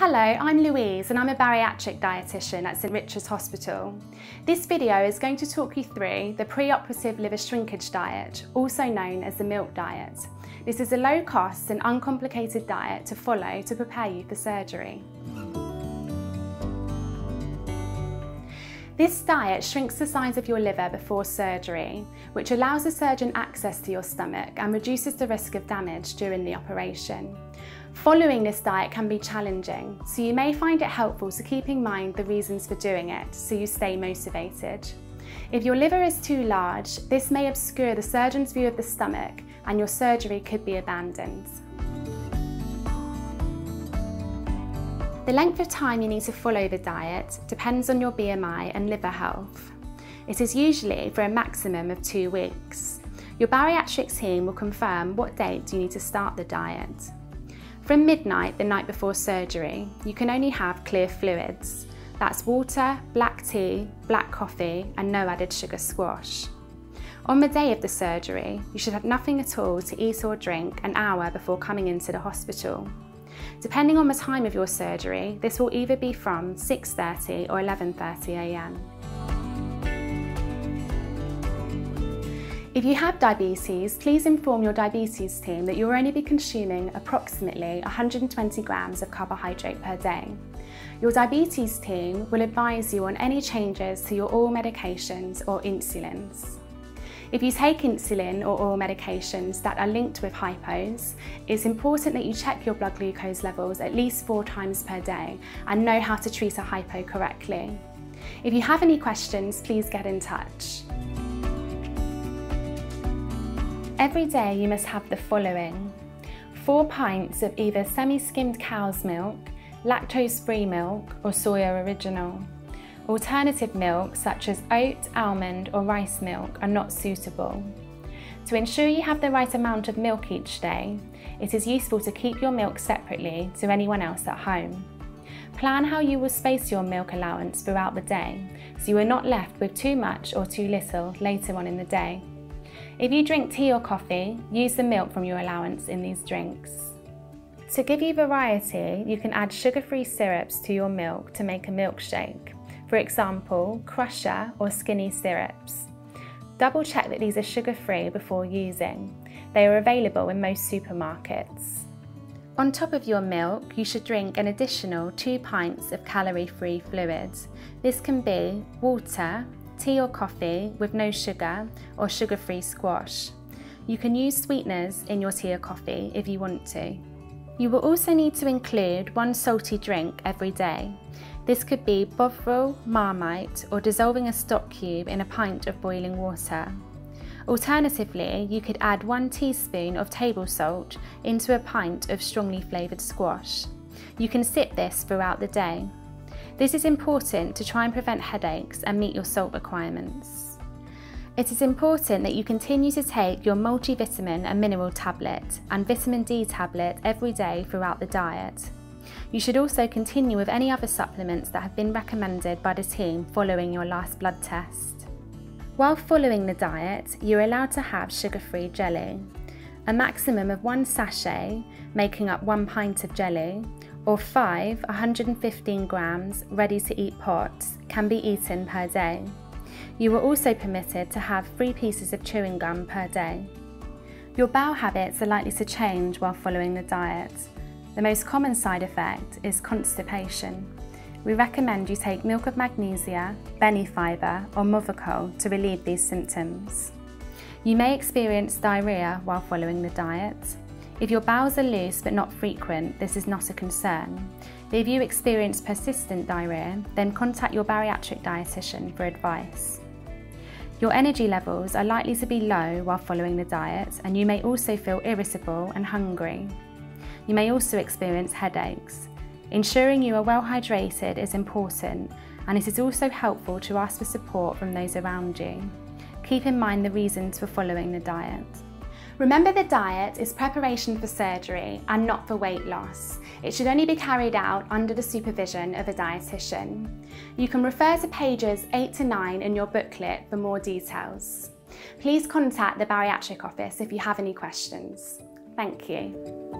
Hello, I'm Louise and I'm a bariatric dietitian at St Richard's Hospital. This video is going to talk you through the preoperative liver shrinkage diet, also known as the milk diet. This is a low-cost and uncomplicated diet to follow to prepare you for surgery. This diet shrinks the size of your liver before surgery, which allows the surgeon access to your stomach and reduces the risk of damage during the operation. Following this diet can be challenging, so you may find it helpful to keep in mind the reasons for doing it so you stay motivated. If your liver is too large, this may obscure the surgeon's view of the stomach and your surgery could be abandoned. The length of time you need to follow the diet depends on your BMI and liver health. It is usually for a maximum of 2 weeks. Your bariatric team will confirm what date you need to start the diet. From midnight the night before surgery, you can only have clear fluids. That's water, black tea, black coffee, and no added sugar squash. On the day of the surgery, you should have nothing at all to eat or drink an hour before coming into the hospital. Depending on the time of your surgery, this will either be from 6:30 or 11:30 a.m. If you have diabetes, please inform your diabetes team that you'll only be consuming approximately 120 grams of carbohydrate per day. Your diabetes team will advise you on any changes to your oral medications or insulins. If you take insulin or oral medications that are linked with hypos, it's important that you check your blood glucose levels at least 4 times per day and know how to treat a hypo correctly. If you have any questions, please get in touch. Every day you must have the following: 4 pints of either semi-skimmed cow's milk, lactose-free milk or soya original. Alternative milk such as oat, almond or rice milk are not suitable. To ensure you have the right amount of milk each day, it is useful to keep your milk separately to anyone else at home. Plan how you will space your milk allowance throughout the day, so you are not left with too much or too little later on in the day. If you drink tea or coffee, use the milk from your allowance in these drinks. To give you variety, you can add sugar-free syrups to your milk to make a milkshake. For example, crusher or skinny syrups. Double check that these are sugar-free before using. They are available in most supermarkets. On top of your milk, you should drink an additional 2 pints of calorie-free fluids. This can be water, tea or coffee with no sugar, or sugar-free squash. You can use sweeteners in your tea or coffee if you want to. You will also need to include 1 salty drink every day. This could be Bovril, Marmite, or dissolving a stock cube in a pint of boiling water. Alternatively, you could add 1 teaspoon of table salt into a pint of strongly flavoured squash. You can sip this throughout the day. This is important to try and prevent headaches and meet your salt requirements. It is important that you continue to take your multivitamin and mineral tablet and vitamin D tablet every day throughout the diet. You should also continue with any other supplements that have been recommended by the team following your last blood test. While following the diet, you're allowed to have sugar-free jelly. A maximum of 1 sachet, making up 1 pint of jelly, or 5 115 grams ready-to-eat pots can be eaten per day. You are also permitted to have 3 pieces of chewing gum per day. Your bowel habits are likely to change while following the diet. The most common side effect is constipation. We recommend you take milk of magnesia, bene fibre or Movicol to relieve these symptoms. You may experience diarrhea while following the diet. If your bowels are loose but not frequent, this is not a concern. If you experience persistent diarrhea, then contact your bariatric dietitian for advice. Your energy levels are likely to be low while following the diet, and you may also feel irritable and hungry. You may also experience headaches. Ensuring you are well hydrated is important, and it is also helpful to ask for support from those around you. Keep in mind the reasons for following the diet. Remember, the diet is preparation for surgery and not for weight loss. It should only be carried out under the supervision of a dietitian. You can refer to pages 8 to 9 in your booklet for more details. Please contact the bariatric office if you have any questions. Thank you.